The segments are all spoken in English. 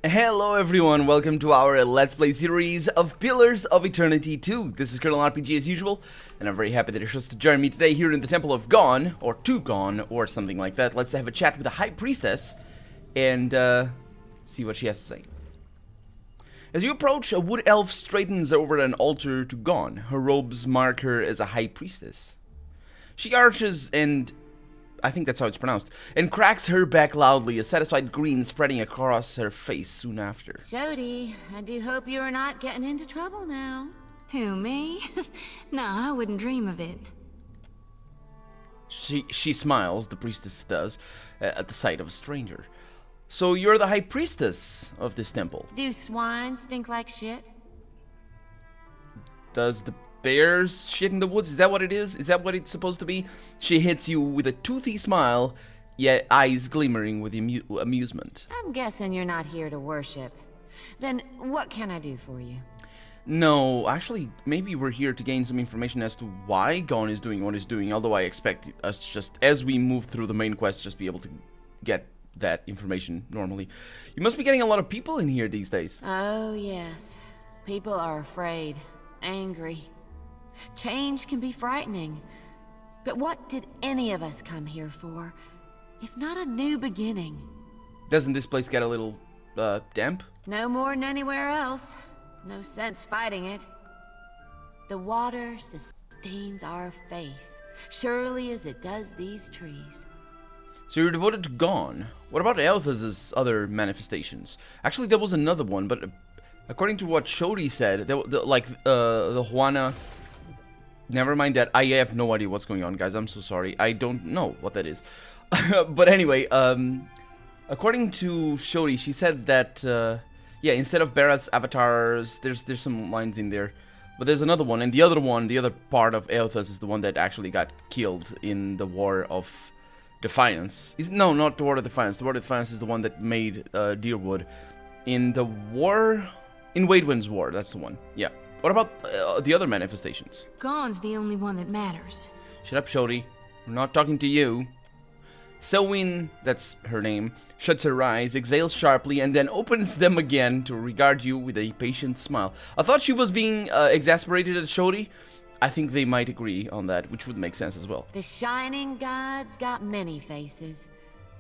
Hello everyone, welcome to our Let's Play series of Pillars of Eternity 2. This is Colonel RPG as usual, and I'm very happy that you're to join me today here in the Temple of Gon, or to Gon, or something like that. Let's have a chat with the High Priestess, and see what she has to say. As you approach, a wood elf straightens over an altar to Gon. Her robes mark her as a High Priestess. She arches and... I think that's how it's pronounced, and cracks her back loudly, a satisfied grin spreading across her face soon after. Xoti, I do hope you're not getting into trouble now. Who, me? No, I wouldn't dream of it. She smiles, the priestess does, at the sight of a stranger. So you're the High Priestess of this temple. Do swine stink like shit? Does the bears shit in the woods? Is that what it is? Is that what it's supposed to be? She hits you with a toothy smile, yet eyes glimmering with amusement. I'm guessing you're not here to worship. Then what can I do for you? No, actually, maybe we're here to gain some information as to why Gon is doing what he's doing, although I expect us just, as we move through the main quest, just be able to get that information normally. You must be getting a lot of people in here these days. Oh, yes. People are afraid, angry. Change can be frightening. But what did any of us come here for, if not a new beginning? Doesn't this place get a little, damp? No more than anywhere else. No sense fighting it. The water sustains our faith, surely as it does these trees. So you're devoted to Gon. What about Elthas's other manifestations? Actually, there was another one, but according to what Xoti said, the Juana... Never mind that. I have no idea what's going on, guys. I'm so sorry. I don't know what that is. But anyway, according to Xoti, she said that, yeah, instead of Barath's avatars, there's some lines in there. But there's another one, and the other part of Elthas is the one that actually got killed in the War of Defiance. No, not the War of Defiance. The War of Defiance is the one that made Deerwood. In the war... In Waidwin's War, that's the one. Yeah. What about the other manifestations? Gon's the only one that matters. Shut up, Xoti. We're not talking to you. Selwyn, that's her name, shuts her eyes, exhales sharply, and then opens them again to regard you with a patient smile. I thought she was being exasperated at Xoti. I think they might agree on that, which would make sense as well. The Shining God's got many faces,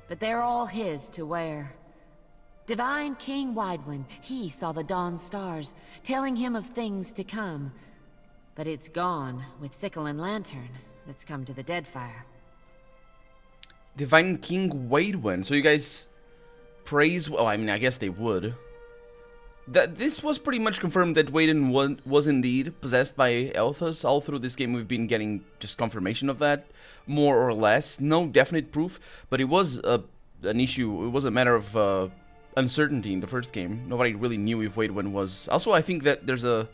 but they're all his to wear. Divine King Waidwin, he saw the dawn stars, telling him of things to come. But it's gone with sickle and lantern that's come to the Deadfire. Divine King Waidwin. So you guys praise... Well, I mean, I guess they would. This was pretty much confirmed that Waidwin was indeed possessed by Elthas. All through this game we've been getting just confirmation of that, more or less. No definite proof, but it was an issue. It was a matter of... uncertainty in the first game. Nobody really knew if Waidwin was... Also, I think that there's a...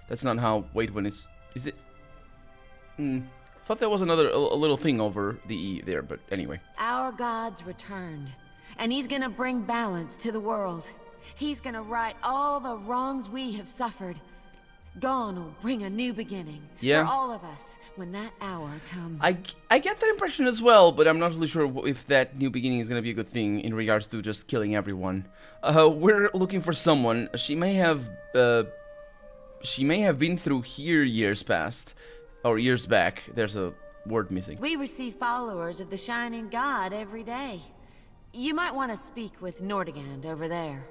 That's not how Waidwin is... Is it... Thought there was a little thing over the E there, but anyway. Our God's returned, and he's gonna bring balance to the world. He's gonna right all the wrongs we have suffered. Gon will bring a new beginning for all of us when that hour comes. I get that impression as well, but I'm not really sure if that new beginning is going to be a good thing in regards to just killing everyone. We're looking for someone. She may have been through here years past, or years back. There's a word missing. We receive followers of the Shining God every day. You might want to speak with Nordegand over there.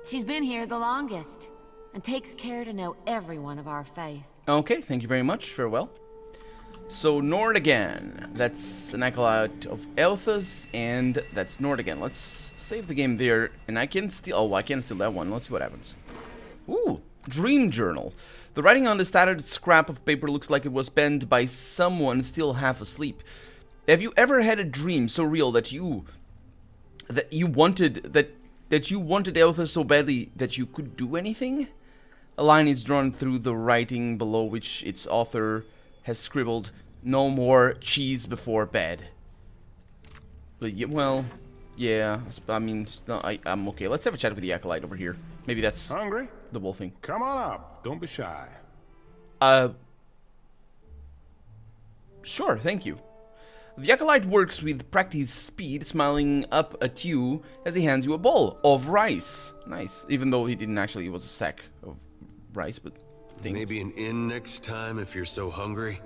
She's been here the longest, and takes care to know everyone of our faith. Okay, thank you very much. Farewell. So, Nordegand. That's an acolyte of Elthas, and that's Nordegand. Let's save the game there, and I can steal... Oh, I can't steal that one. Let's see what happens. Ooh, Dream Journal. The writing on this tattered scrap of paper looks like it was penned by someone still half asleep. Have you ever had a dream so real that you wanted Elthas so badly that you could do anything? A line is drawn through the writing below which its author has scribbled, "No more cheese before bed." But yeah, well, yeah, I mean, I'm okay. Let's have a chat with the acolyte over here. Maybe that's hungry? The whole thing. Come on up. Don't be shy. Sure, thank you. The acolyte works with practiced speed, smiling up at you as he hands you a bowl of rice. Nice, even though he didn't actually, it was a sack of rice, but things. Maybe an inn next time if you're so hungry.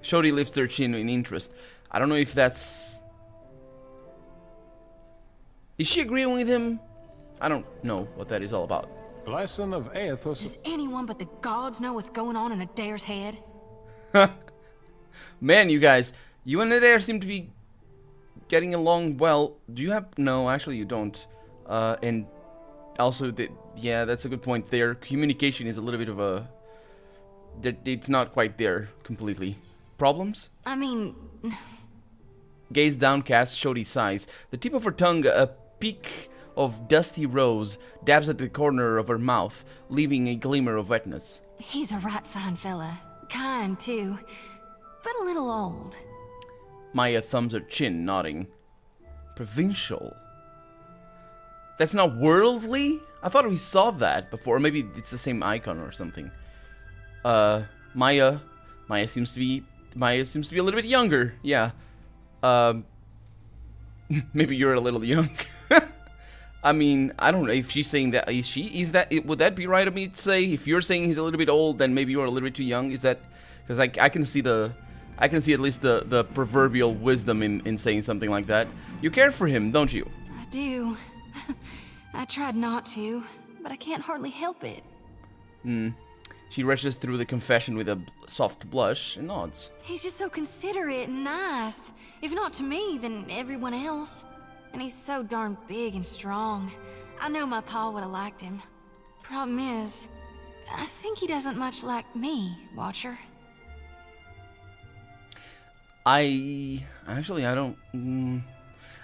Xoti lifts her chin in interest. I don't know if that's... Is she agreeing with him? I don't know what that is all about. Blessing of Aethys. Does anyone but the gods know what's going on in Adair's head? Man, you guys, you and Adair seem to be getting along well. Do you have... No, actually you don't. And also, yeah, that's a good point. Their communication is a little bit of a... It's not quite there completely. Problems? I mean... Gaze downcast, Xoti sighs. The tip of her tongue, a peak of dusty rose, dabs at the corner of her mouth, leaving a glimmer of wetness. He's a right fine fella. Kind, too. But a little old. Maya thumbs her chin, nodding. Provincial. That's not worldly? I thought we saw that before. Maybe it's the same icon or something. Maya seems to be a little bit younger. Yeah. Maybe you're a little young. I mean, I don't know if she's saying that. Would that be right of me to say? If you're saying he's a little bit old, then maybe you're a little bit too young. Is that, because I can see at least the proverbial wisdom in saying something like that. You care for him, don't you? I do. I tried not to, but I can't hardly help it. She rushes through the confession with a soft blush and nods. He's just so considerate and nice. If not to me, then everyone else. And he's so darn big and strong. I know my pa would have liked him. Problem is, I think he doesn't much like me, Watcher. I don't.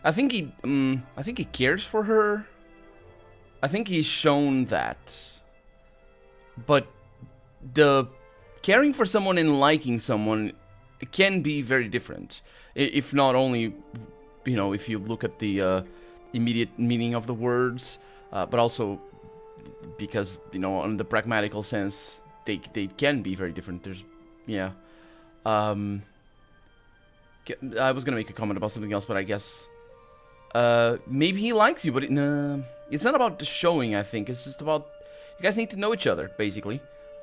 I think he cares for her. I think he's shown that. But the caring for someone and liking someone can be very different. If not only, if you look at the immediate meaning of the words, but also because, on the pragmatical sense, they can be very different. I was gonna make a comment about something else, but I guess maybe he likes you, but it's not about the showing. I think it's just about you guys need to know each other, basically.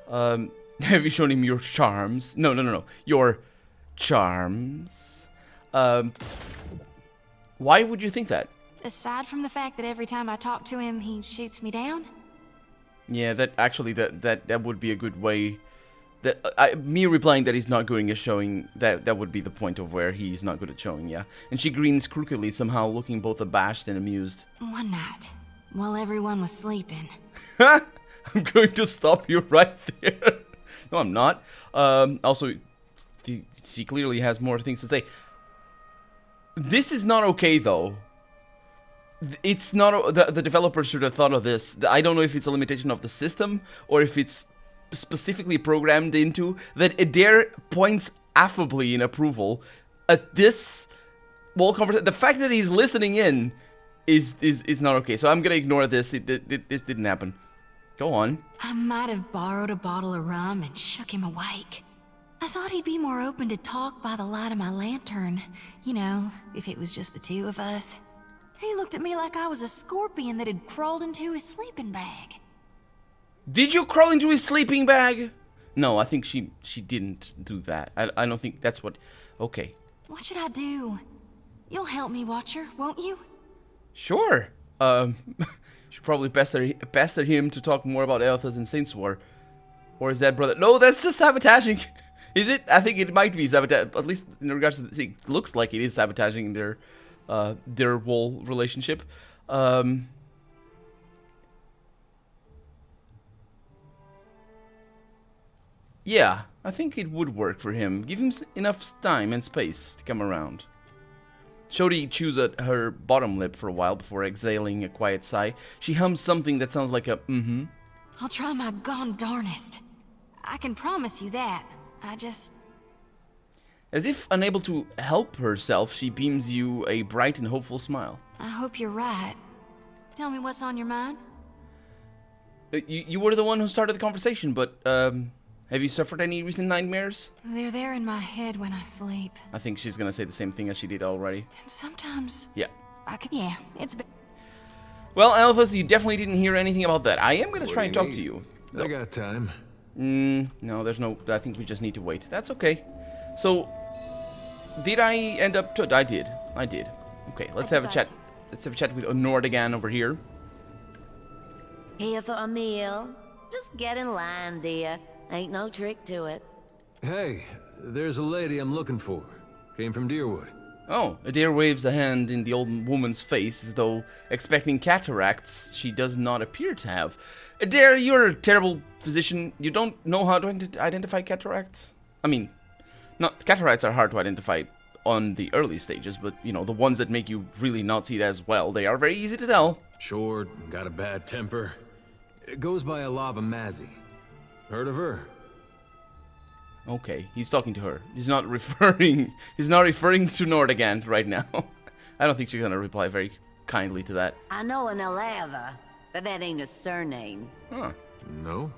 Have you shown him your charms? No. Your charms. Why would you think that? Aside from the fact that every time I talk to him, he shoots me down? Yeah, that would be a good way. Me replying that he's not good at showing, that would be the point of where he's not good at showing, yeah. And she grins crookedly, somehow looking both abashed and amused. One night, while everyone was sleeping. I'm going to stop you right there. No, I'm not. Also, she clearly has more things to say. This is not okay, though. It's not... The developers should have thought of this. I don't know if it's a limitation of the system, or if it's specifically programmed into that Adair points affably in approval at this whole conversation. The fact that he's listening in is not okay. So I'm gonna ignore this. This didn't happen. Go on. I might have borrowed a bottle of rum and shook him awake. I thought he'd be more open to talk by the light of my lantern. If it was just the two of us. He looked at me like I was a scorpion that had crawled into his sleeping bag. Did you crawl into his sleeping bag? No, I think she didn't do that. I don't think that's what... Okay. What should I do? You'll help me, Watcher, won't you? Sure. Should probably pester him to talk more about Aethys and Saints War. Or is that brother... No, that's just sabotaging. Is it? I think it might be sabotage. At least in regards to the thing. It looks like it is sabotaging their whole relationship. Yeah, I think it would work for him. Give him enough time and space to come around. Xoti chews at her bottom lip for a while before exhaling a quiet sigh. She hums something that sounds like a mm-hmm. I'll try my gone darnest. I can promise you that. I just... As if unable to help herself, she beams you a bright and hopeful smile. I hope you're right. Tell me what's on your mind? You were the one who started the conversation, but Have you suffered any recent nightmares? They're there in my head when I sleep. I think she's gonna say the same thing as she did already. And sometimes... Yeah. Yeah, it's... Well, Alphas, you definitely didn't hear anything about that. I am gonna What try do and you talk to you. I got time. No, there's no... I think we just need to wait. That's okay. So, did I end up... I did. Okay, let's have a chat. Let's have a chat with Nord again over here. Here for a meal? Just get in line, dear. Ain't no trick to it. Hey, there's a lady I'm looking for. Came from Deerwood. Oh, Adair waves a hand in the old woman's face as though expecting cataracts she does not appear to have. Adair, you're a terrible physician. You don't know how to identify cataracts? I mean, cataracts are hard to identify on the early stages, but, you know, the ones that make you really not see it as well, they are very easy to tell. Short, got a bad temper. It goes by a lava Mazzy. Heard of her? Okay, he's talking to her. He's not referring to Nord again right now. I don't think she's gonna reply very kindly to that. I know an Alava, but that ain't a surname. Huh. No.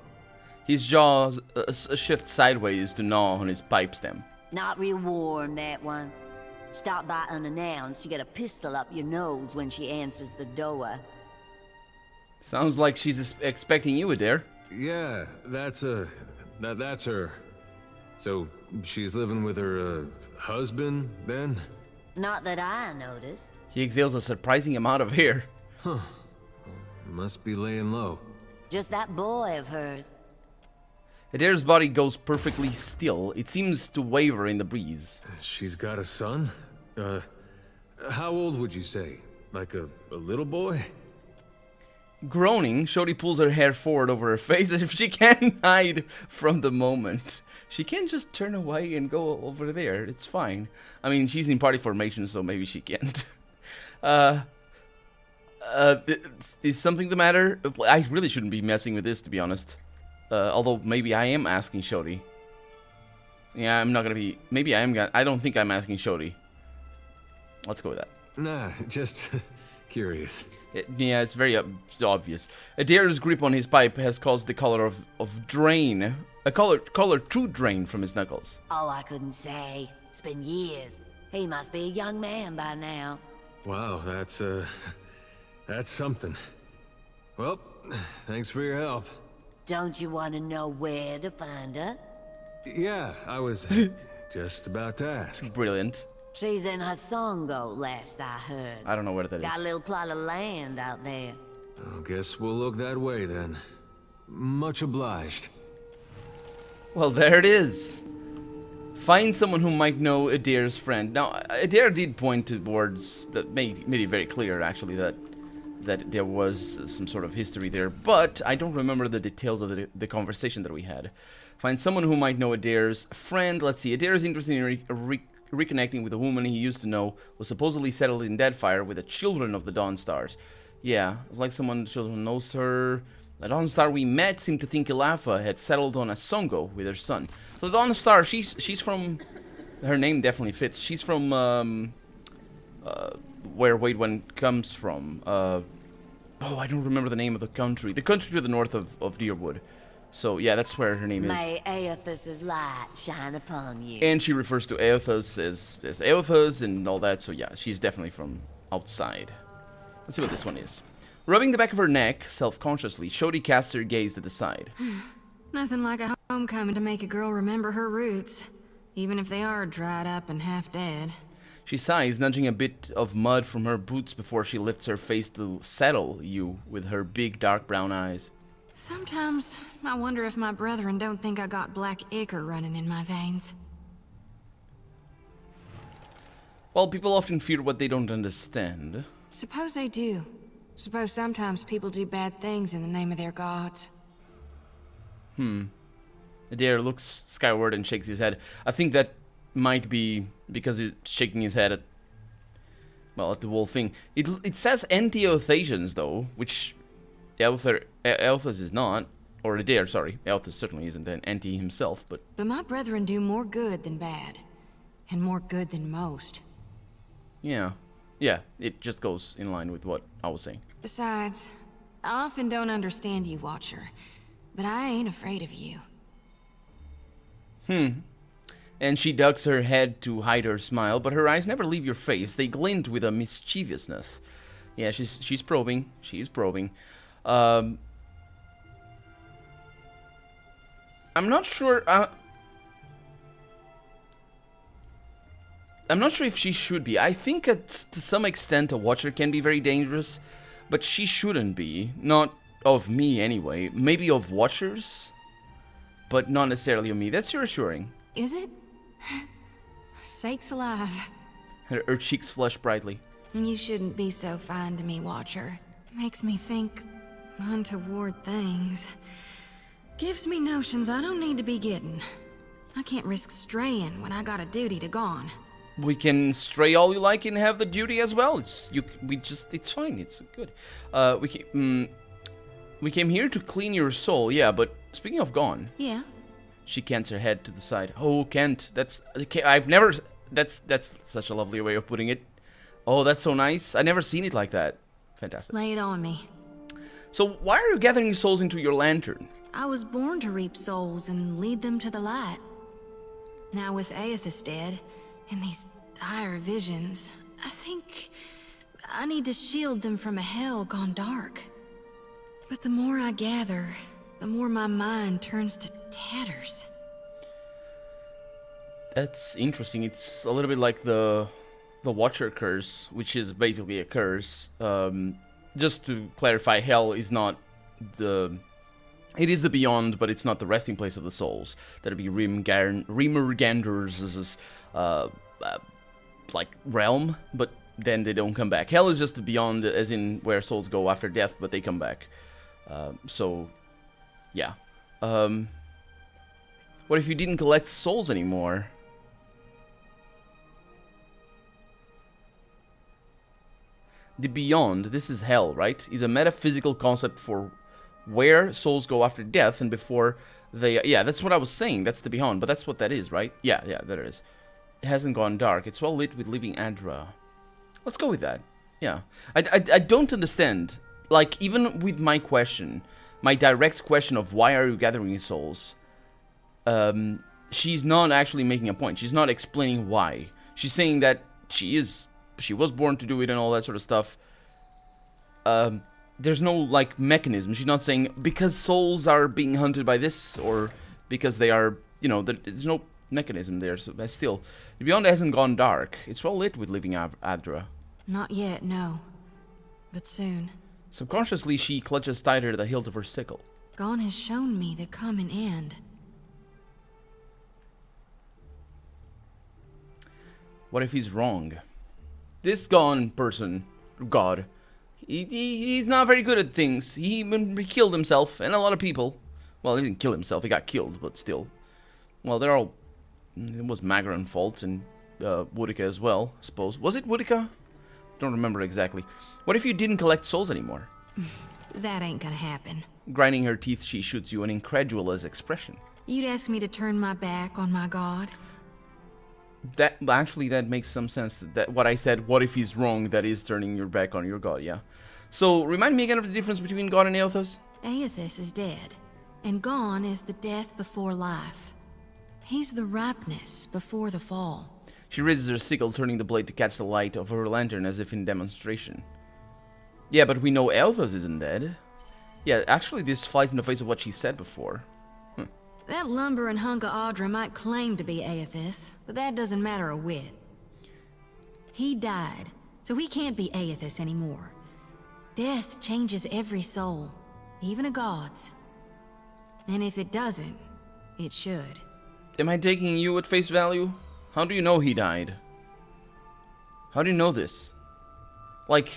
His jaw shifts sideways to gnaw on his pipe stem. Not real warm, that one. Stop by unannounced, you get a pistol up your nose when she answers the door. Sounds like she's expecting you, Adair. Yeah, that's her. So, she's living with her, husband, then? Not that I noticed. He exhales a surprising amount of air. Huh. Must be laying low. Just that boy of hers. Adair's body goes perfectly still. It seems to waver in the breeze. She's got a son? How old would you say? Like a little boy? Groaning, Xoti pulls her hair forward over her face as if she can't hide from the moment. She can't just turn away and go over there. It's fine. I mean, she's in party formation, so maybe she can't. Is something the matter? I really shouldn't be messing with this, to be honest. Although, maybe I am asking Xoti. Yeah, I'm not gonna be... Maybe I am gonna... I don't think I'm asking Xoti. Let's go with that. Nah, just curious. Yeah, it's very obvious. Adair's grip on his pipe has caused the color of drain. A color true drain from his knuckles. Oh, I couldn't say. It's been years. He must be a young man by now. Wow, that's something. Well, thanks for your help. Don't you want to know where to find her? Yeah, I was just about to ask. Brilliant. She's in Hasongo, last I heard. I don't know where that Got a is. little plot of land out there. I guess we'll look that way then. Much obliged. Well, there it is. Find someone who might know Adair's friend. Now, Adair did point towards, made it very clear actually that there was some sort of history there, but I don't remember the details of the conversation that we had. Find someone who might know Adair's friend. Let's see. Adair is interested in reconnecting with a woman he used to know, was supposedly settled in Deadfire with the children of the Dawn Stars. Yeah, it's like someone the children knows her. The Dawn Star we met seemed to think Ilafa had settled on Asongo with her son. So the Dawn Star, she's from... Her name definitely fits. She's from, where Waidwen comes from. Oh, I don't remember the name of the country. The country to the north of Deerwood. So, yeah, that's where her name is. May Aethys' light shine upon you. And she refers to Aethys as Aethys and all that. So, yeah, she's definitely from outside. Let's see what this one is. Rubbing the back of her neck, self-consciously, Xoti casts her gaze to the side. Nothing like a homecoming to make a girl remember her roots, even if they are dried up and half dead. She sighs, nudging a bit of mud from her boots before she lifts her face to settle you with her big dark brown eyes. Sometimes I wonder if my brethren don't think I got black ichor running in my veins. Well, people often fear what they don't understand. Suppose they do. Suppose sometimes people do bad things in the name of their gods. Adair looks skyward and shakes his head. I think that might be because he's shaking his head at, well, at the whole thing. It says anti-Euthasians, though, which Elthas is not. Or Adair, sorry. Elthas certainly isn't an anti himself, but... But my brethren do more good than bad. And more good than most. Yeah. Yeah, it just goes in line with what I was saying. Besides, I often don't understand you, Watcher. But I ain't afraid of you. And she ducks her head to hide her smile, but her eyes never leave your face. They glint with a mischievousness. Yeah, she's probing. She's probing. I'm not sure. I'm not sure if she should be. I think to some extent a watcher can be very dangerous, but she shouldn't be. Not of me anyway. Maybe of watchers, but not necessarily of me. That's reassuring. Is it? Sakes alive. Her cheeks flush brightly. You shouldn't be so fine to me, Watcher. Makes me think untoward things. Gives me notions I don't need to be getting. I can't risk straying when I got a duty to gone. We can stray all you like and have the duty as well. It's fine. It's good. We came here to clean your soul. Yeah, but speaking of gone. Yeah. She cants her head to the side. Oh, Kent. I've never. That's such a lovely way of putting it. Oh, that's so nice. I never seen it like that. Fantastic. Lay it on me. So why are you gathering souls into your lantern? I was born to reap souls and lead them to the light. Now with Aethys dead, and these dire visions, I think I need to shield them from a hell gone dark. But the more I gather, the more my mind turns to tatters. That's interesting. It's a little bit like the Watcher curse, which is basically a curse. Just to clarify, hell is not the... It is the beyond, but it's not the resting place of the souls. That'd be Rimurgander's like realm, but then they don't come back. Hell is just the beyond, as in where souls go after death, but they come back. So, yeah. What if you didn't collect souls anymore? The beyond, this is hell, right? Is a metaphysical concept for where souls go after death and before they... Yeah, that's what I was saying. That's the beyond, but that's what that is, right? Yeah, there it is. It hasn't gone dark. It's well lit with living Adra. Let's go with that. Yeah. I don't understand. Like, even with my question, my direct question of why are you gathering souls, she's not actually making a point. She's not explaining why. She's saying that she was born to do it and all that sort of stuff. There's no, like, mechanism. She's not saying, because souls are being hunted by this, or because they are, you know, there's no mechanism there. So still, the beyond hasn't gone dark. It's well lit with living Adra. Not yet, no. But soon. Subconsciously, she clutches tighter the hilt of her sickle. Gone has shown me the coming end. What if he's wrong? This gone person, God, he's not very good at things. He killed himself, and a lot of people. Well, he didn't kill himself, he got killed, but still. Well, they're all... It was Magaran's fault, and Woodica as well, I suppose. Was it Woodica? Don't remember exactly. What if you didn't collect souls anymore? That ain't gonna happen. Grinding her teeth, she shoots you an incredulous expression. You'd ask me to turn my back on my god? That makes some sense. That what I said, what if he's wrong, that is turning your back on your god, yeah. So, remind me again of the difference between God and Aethys? Aethys is dead, and gone is the death before life. He's the ripeness before the fall. She raises her sickle, turning the blade to catch the light of her lantern as if in demonstration. Yeah, but we know Aethys isn't dead. Yeah, actually this flies in the face of what she said before. That lumbering hunk of Audra might claim to be Aethys, but that doesn't matter a whit. He died, so he can't be Aethys anymore. Death changes every soul, even a god's. And if it doesn't, it should. Am I taking you at face value? How do you know he died? How do you know this? Like,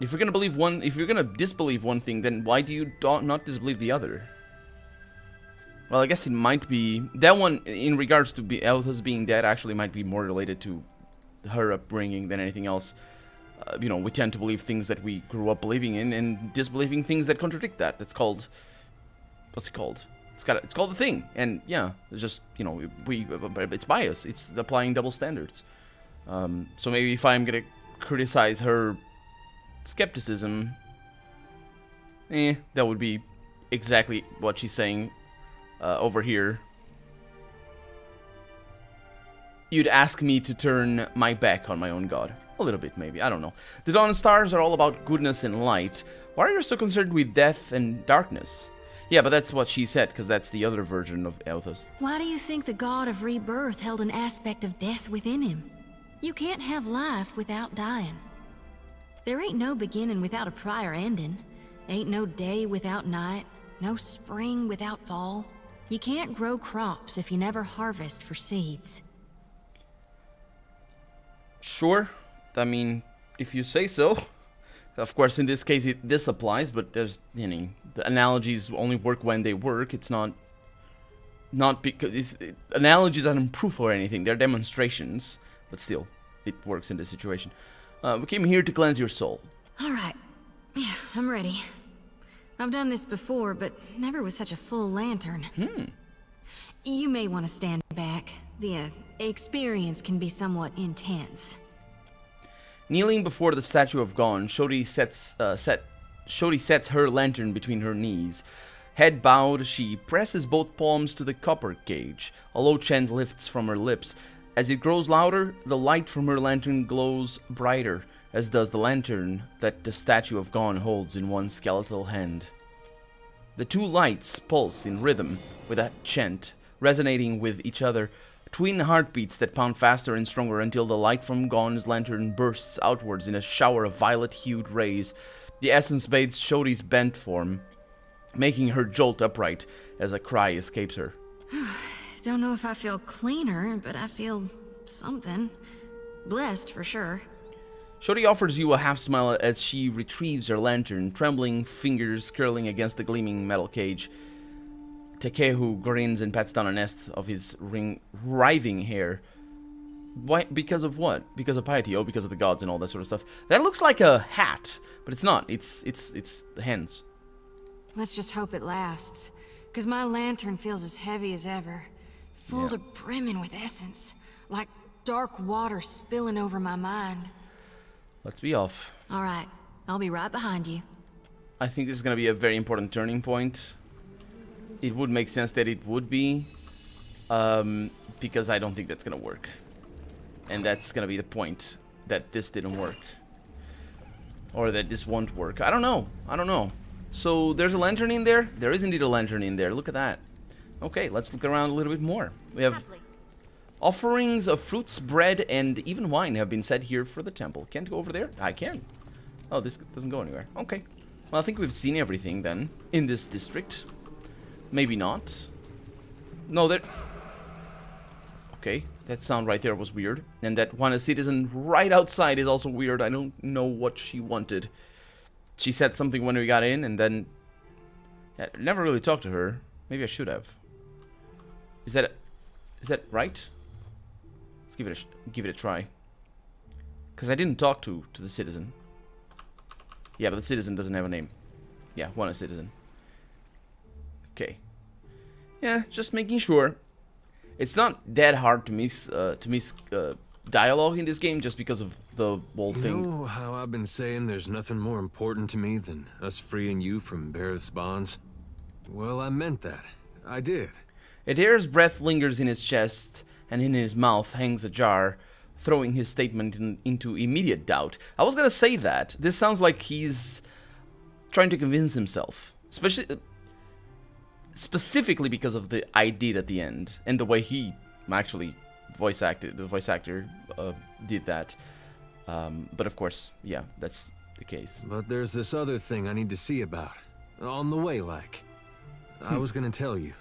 if you're gonna disbelieve one thing, then why do you not disbelieve the other? Well, I guess it might be... That one, in regards to Aethys being dead, actually might be more related to her upbringing than anything else. You know, we tend to believe things that we grew up believing in, and disbelieving things that contradict that. That's called... What's it called? It's called the thing. And, yeah, it's just, you know, it's bias. It's applying double standards. So maybe if I'm gonna criticize her skepticism... that would be exactly what she's saying... over here. you'd ask me to turn my back on my own god. A little bit, maybe. I don't know. The Dawn Stars are all about goodness and light. Why are you so concerned with death and darkness? Yeah, but that's what she said, because that's the other version of Elthas. Why do you think the god of rebirth held an aspect of death within him? You can't have life without dying. There ain't no beginning without a prior ending. Ain't no day without night. No spring without fall. You can't grow crops if you never harvest for seeds. Sure. I mean, if you say so. Of course, in this case, this applies, but there's, you know, the analogies only work when they work. It's not because analogies aren't proof or anything. They're demonstrations, but still, it works in this situation. We came here to cleanse your soul. All right. Yeah, I'm ready. I've done this before, but never with such a full lantern. You may want to stand back. The experience can be somewhat intense. Kneeling before the statue of Gon, Xoti sets her lantern between her knees. Head bowed, she presses both palms to the copper cage. A low chant lifts from her lips. As it grows louder, the light from her lantern glows brighter, as does the lantern that the statue of Gon holds in one skeletal hand. The two lights pulse in rhythm with a chant, resonating with each other. Twin heartbeats that pound faster and stronger until the light from Gon's lantern bursts outwards in a shower of violet-hued rays. The essence bathes Xoti's bent form, making her jolt upright as a cry escapes her. Don't know if I feel cleaner, but I feel something. Blessed, for sure. Xoti offers you a half-smile as she retrieves her lantern, trembling fingers curling against the gleaming metal cage. Tekehu grins and pats down a nest of his writhing hair. Why? Because of what? Because of piety? Oh, because of the gods and all that sort of stuff. That looks like a hat, but it's not. It's the hands. Let's just hope it lasts, because my lantern feels as heavy as ever, full to brimming with essence, like dark water spilling over my mind. Let's be off. All right, I'll be right behind you. I think this is going to be a very important turning point. It would make sense that it would be, because I don't think that's going to work. And that's going to be the point, that this didn't work. Or that this won't work. I don't know. So there's a lantern in there? There is indeed a lantern in there. Look at that. Okay, let's look around a little bit more. We have offerings of fruits, bread, and even wine have been set here for the temple. Can't go over there? I can. Oh, this doesn't go anywhere. Okay. Well, I think we've seen everything then in this district. Maybe not. No, there... Okay, that sound right there was weird. And that one citizen right outside is also weird. I don't know what she wanted. She said something when we got in, and then... I never really talked to her. Maybe I should have. Is that right? Let's give it a try. Because I didn't talk to the citizen. Yeah, but the citizen doesn't have a name. Yeah, one citizen. Okay. Yeah, just making sure. It's not that hard to miss dialogue in this game just because of the whole thing. You know how I've been saying there's nothing more important to me than us freeing you from Bareth's bonds? Well, I meant that. I did. Adair's breath lingers in his chest, and in his mouth hangs a jar, throwing his statement into immediate doubt. I was gonna say that. This sounds like he's trying to convince himself. Specifically because of the I did at the end, and the way he actually the voice actor did that. But of course, yeah, that's the case. But there's this other thing I need to see about. On the way, like. I was gonna tell you.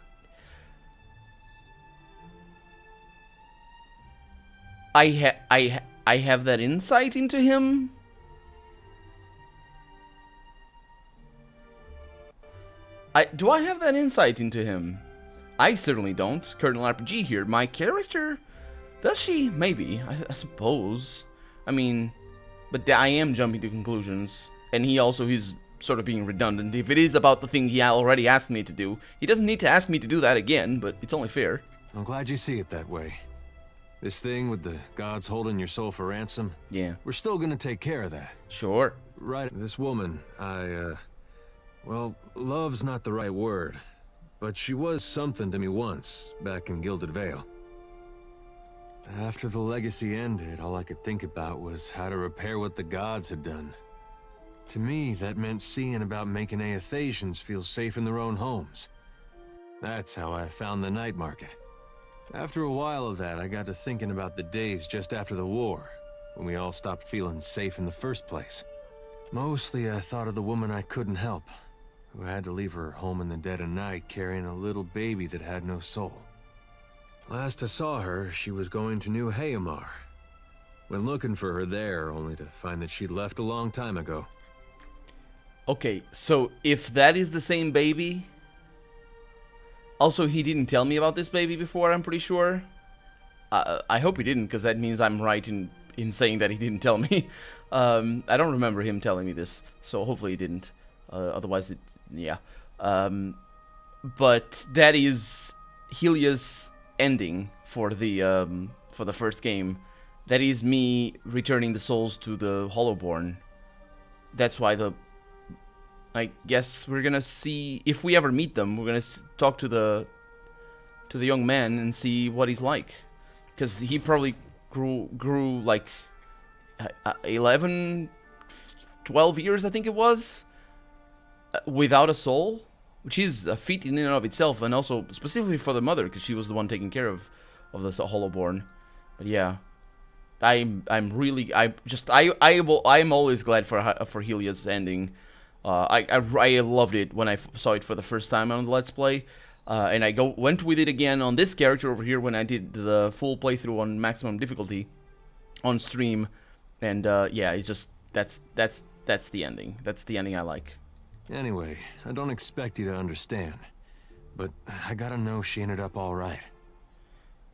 I have that insight into him. Do I have that insight into him? I certainly don't. Colonel RPG here. My character? Does she? Maybe. I suppose. I mean, but I am jumping to conclusions. And he's sort of being redundant. If it is about the thing he already asked me to do, he doesn't need to ask me to do that again, but it's only fair. I'm glad you see it that way. This thing with the gods holding your soul for ransom? Yeah. We're still gonna take care of that. Sure. Right. This woman, well, love's not the right word, but she was something to me once, back in Gilded Vale. After the legacy ended, all I could think about was how to repair what the gods had done. To me, that meant seeing about making Aethasians feel safe in their own homes. That's how I found the night market. After a while of that, I got to thinking about the days just after the war, when we all stopped feeling safe in the first place. Mostly I thought of the woman I couldn't help, who had to leave her home in the dead of night carrying a little baby that had no soul. Last I saw her, she was going to New Hayamar. Went looking for her there, only to find that she'd left a long time ago. Okay, so if that is the same baby... Also, he didn't tell me about this baby before, I'm pretty sure. I hope he didn't, because that means I'm right in saying that he didn't tell me. I don't remember him telling me this, so hopefully he didn't. Otherwise, yeah. But that is Helia's ending for the first game. That is me returning the souls to the Hollowborn. That's why I guess we're gonna see, if we ever meet them, we're gonna talk to the young man and see what he's like, because he probably grew like 11, 12 years, I think it was, without a soul, which is a feat in and of itself, and also specifically for the mother, because she was the one taking care of the Hollowborn. But yeah, I'm always glad for Helia's ending. I loved it when I saw it for the first time on the Let's Play, and I went with it again on this character over here when I did the full playthrough on maximum difficulty on stream, and yeah, it's just that's the ending. That's the ending I like. Anyway, I don't expect you to understand, but I gotta know she ended up all right.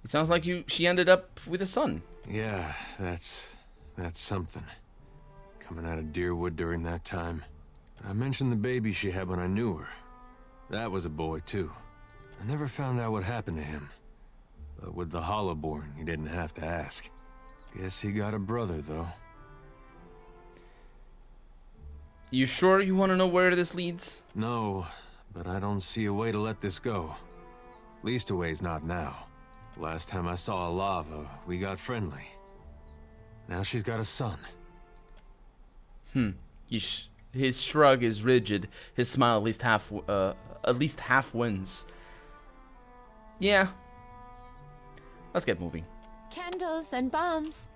It sounds like she ended up with a son. Yeah, that's something. Coming out of Deerwood during that time. I mentioned the baby she had when I knew her. That was a boy, too. I never found out what happened to him. But with the Hollowborn, you didn't have to ask. Guess he got a brother, though. You sure you want to know where this leads? No, but I don't see a way to let this go. Least a way's not now. Last time I saw Alava, we got friendly. Now she's got a son. His shrug is rigid. His smile at least half wins. Yeah. Let's get moving. Candles and bombs.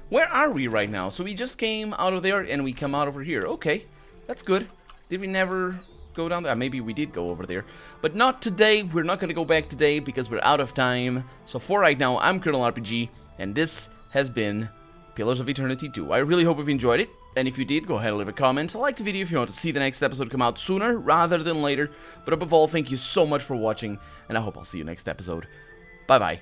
Where are we right now? So we just came out of there and we come out over here. Okay, that's good. Did we never go down there? Maybe we did go over there. But not today. We're not going to go back today because we're out of time. So for right now, I'm Colonel RPG, and this has been Pillars of Eternity 2. I really hope you've enjoyed it. And if you did, go ahead and leave a comment. Like the video if you want to see the next episode come out sooner rather than later. But above all, thank you so much for watching, and I hope I'll see you next episode. Bye-bye.